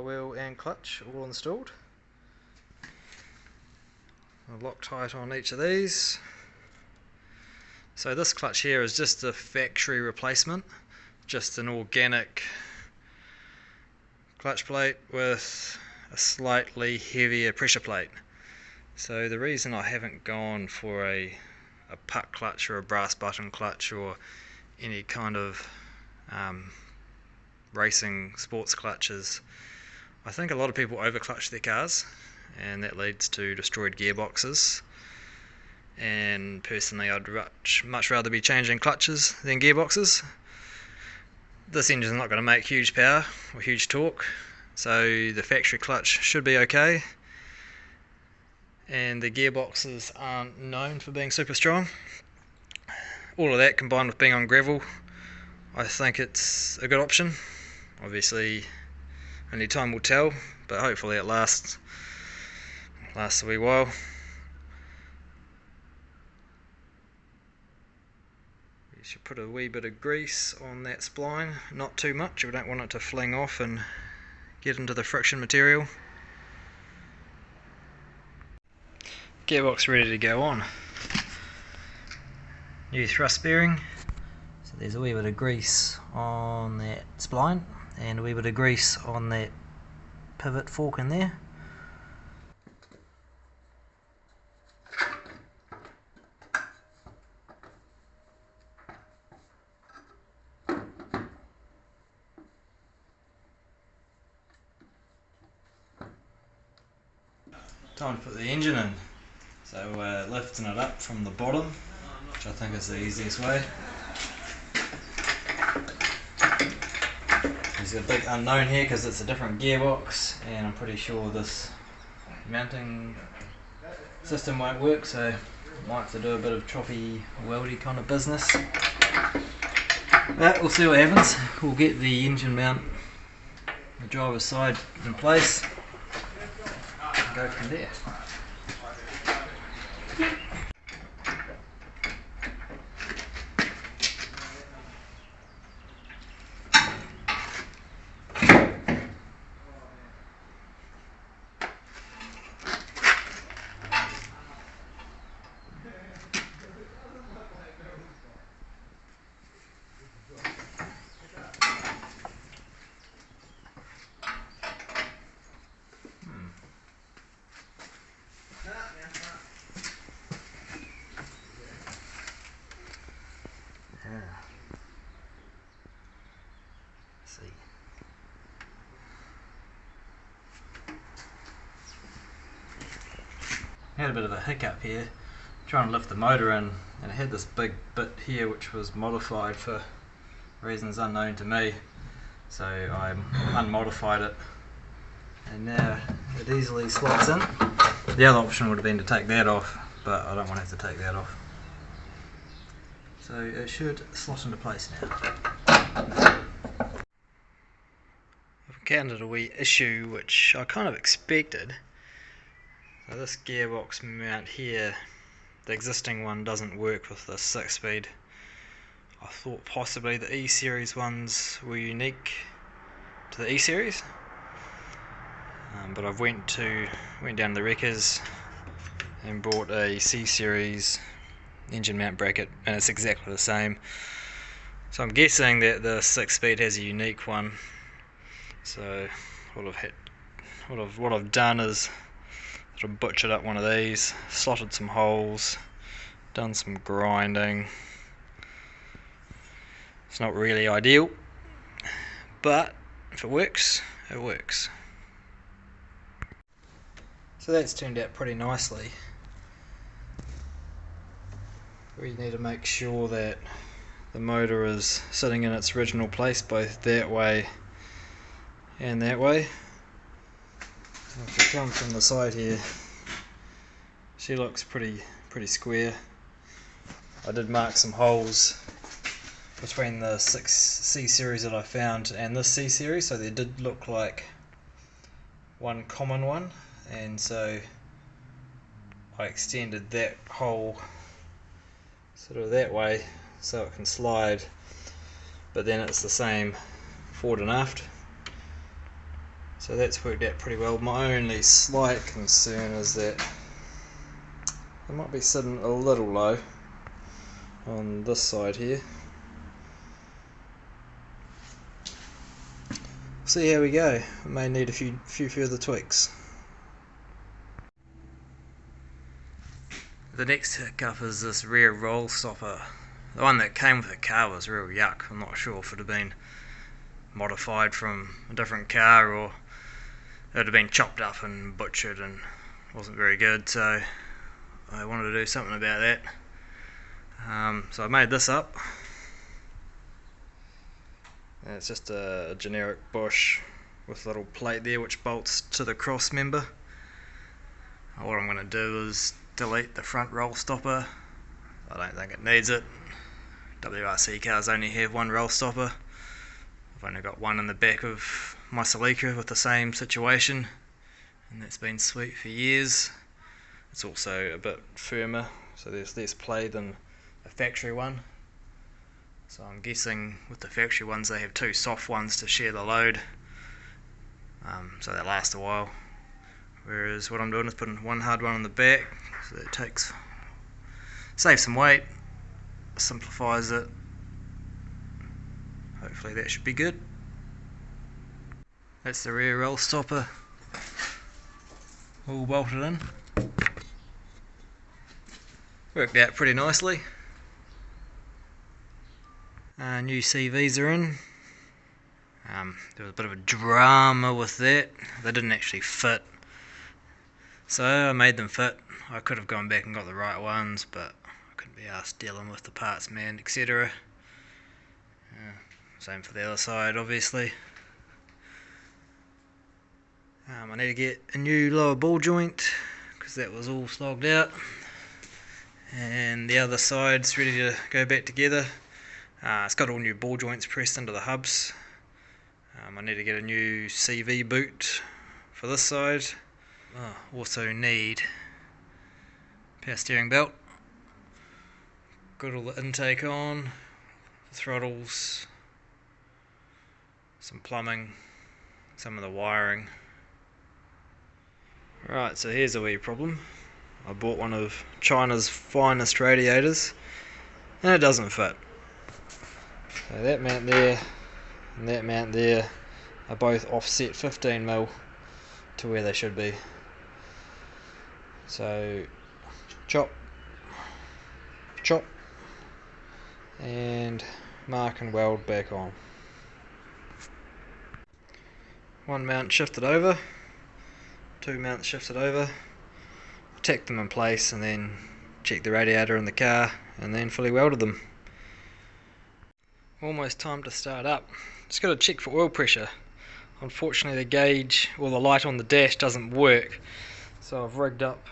flywheel and clutch all installed. Loctite on each of these. So this clutch here is just a factory replacement, just an organic clutch plate with a slightly heavier pressure plate. So the reason I haven't gone for a puck clutch or a brass button clutch or any kind of racing sports clutches, I think a lot of people overclutch their cars and that leads to destroyed gearboxes, and personally I'd much rather be changing clutches than gearboxes. This engine's not going to make huge power or huge torque, so the factory clutch should be okay, and the gearboxes aren't known for being super strong. All of that combined with being on gravel, I think it's a good option. Obviously only time will tell, but hopefully it lasts a wee while. You should put a wee bit of grease on that spline, not too much, we don't want it to fling off and get into the friction material. Gearbox ready to go on. New thrust bearing, so there's a wee bit of grease on that spline and a wee bit of grease on that pivot fork in there. Time to put the engine in. So lifting it up from the bottom, which I think is the easiest way. There's a big unknown here because it's a different gearbox and I'm pretty sure this mounting system won't work, so I might have to do a bit of choppy weldy kind of business. But we'll see what happens. We'll get the engine mount, the driver's side in place, and go from there. See. Had a bit of a hiccup here trying to lift the motor in, and it had this big bit here which was modified for reasons unknown to me, so I unmodified it and now it easily slots in. The other option would have been to take that off, but I don't want to have to take that off. So it should slot into place now. I've encountered a wee issue which I kind of expected. So this gearbox mount here, the existing one doesn't work with the 6-speed. I thought possibly the E-series ones were unique to the E-series, but I've went down to the wreckers and bought a C-series engine mount bracket, and it's exactly the same. So I'm guessing that the 6-speed has a unique one. So what I've done is sort of butchered up one of these, slotted some holes, done some grinding. It's not really ideal, but if it works, it works. So that's turned out pretty nicely. We need to make sure that the motor is sitting in its original place both that way and that way. If we come from the side here, she looks pretty square. I did mark some holes between the 6 C-series that I found and this C-series, so there did look like one common one, and so I extended that hole sort of that way so it can slide, but then it's the same forward and aft. So So that's worked out pretty well. My only slight concern is that I might be sitting a little low on this side here. See how we go. I may need a few further tweaks. The next hiccup is this rear roll stopper. The one that came with the car was real yuck. I'm not sure if it had been modified from a different car or it had been chopped up and butchered and wasn't very good, so I wanted to do something about that. So I made this up. And it's just a generic bush with a little plate there which bolts to the cross member. What I'm going to do is delete the front roll stopper. I don't think it needs it. WRC cars only have one roll stopper. I've only got one in the back of my Celica with the same situation, and that's been sweet for years. It's also a bit firmer, so there's less play than a factory one. So I'm guessing with the factory ones they have two soft ones to share the load, so they last a while. Whereas what I'm doing is putting one hard one on the back, so that saves some weight, simplifies it. Hopefully that should be good. That's the rear roll stopper, all bolted in. Worked out pretty nicely. New CVs are in. There was a bit of a drama with that. They didn't actually fit, so I made them fit. I could have gone back and got the right ones, but I couldn't be asked dealing with the parts man, etc. Same for the other side, obviously. I need to get a new lower ball joint because that was all slogged out, and the other side's ready to go back together. It's got all new ball joints pressed into the hubs. I need to get a new CV boot for this side. Also need power steering belt. Got all the intake on, the throttles, some plumbing, some of the wiring. Right, so here's a wee problem. I bought one of China's finest radiators and it doesn't fit. So that mount there and that mount there are both offset 15mm to where they should be. So chop, chop, and mark and weld back on. One mount shifted over, two mounts shifted over, tacked them in place and then checked the radiator in the car and then fully welded them. Almost time to start up. Just got to check for oil pressure. Unfortunately the gauge or the light on the dash doesn't work, so I've rigged up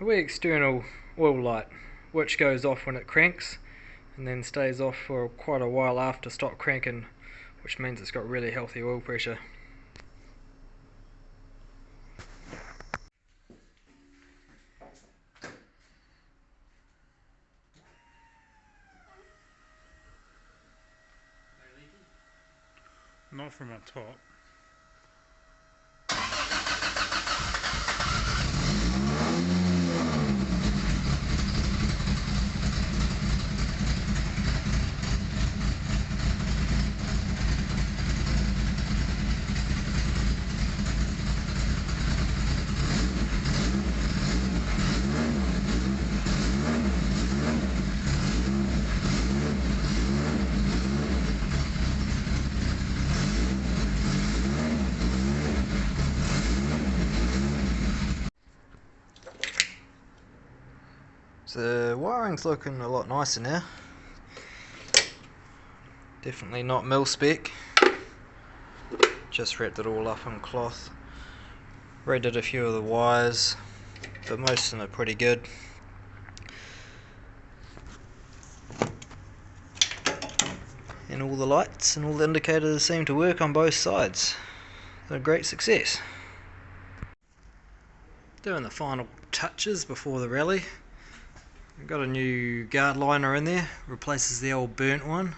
a wee external oil light which goes off when it cranks and then stays off for quite a while after stop cranking, which means it's got really healthy oil pressure. Not from up top. So the wiring's looking a lot nicer now. Definitely not mil spec. Just wrapped it all up in cloth. Redid a few of the wires, but most of them are pretty good. And all the lights and all the indicators seem to work on both sides. They're a great success. Doing the final touches before the rally. We've got a new guard liner in there, replaces the old burnt one.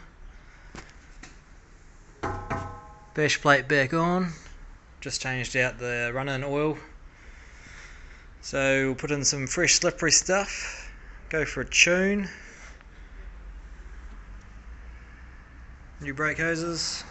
Bash plate back on. Just changed out the run-in oil. So we'll put in some fresh slippery stuff. Go for a tune. New brake hoses.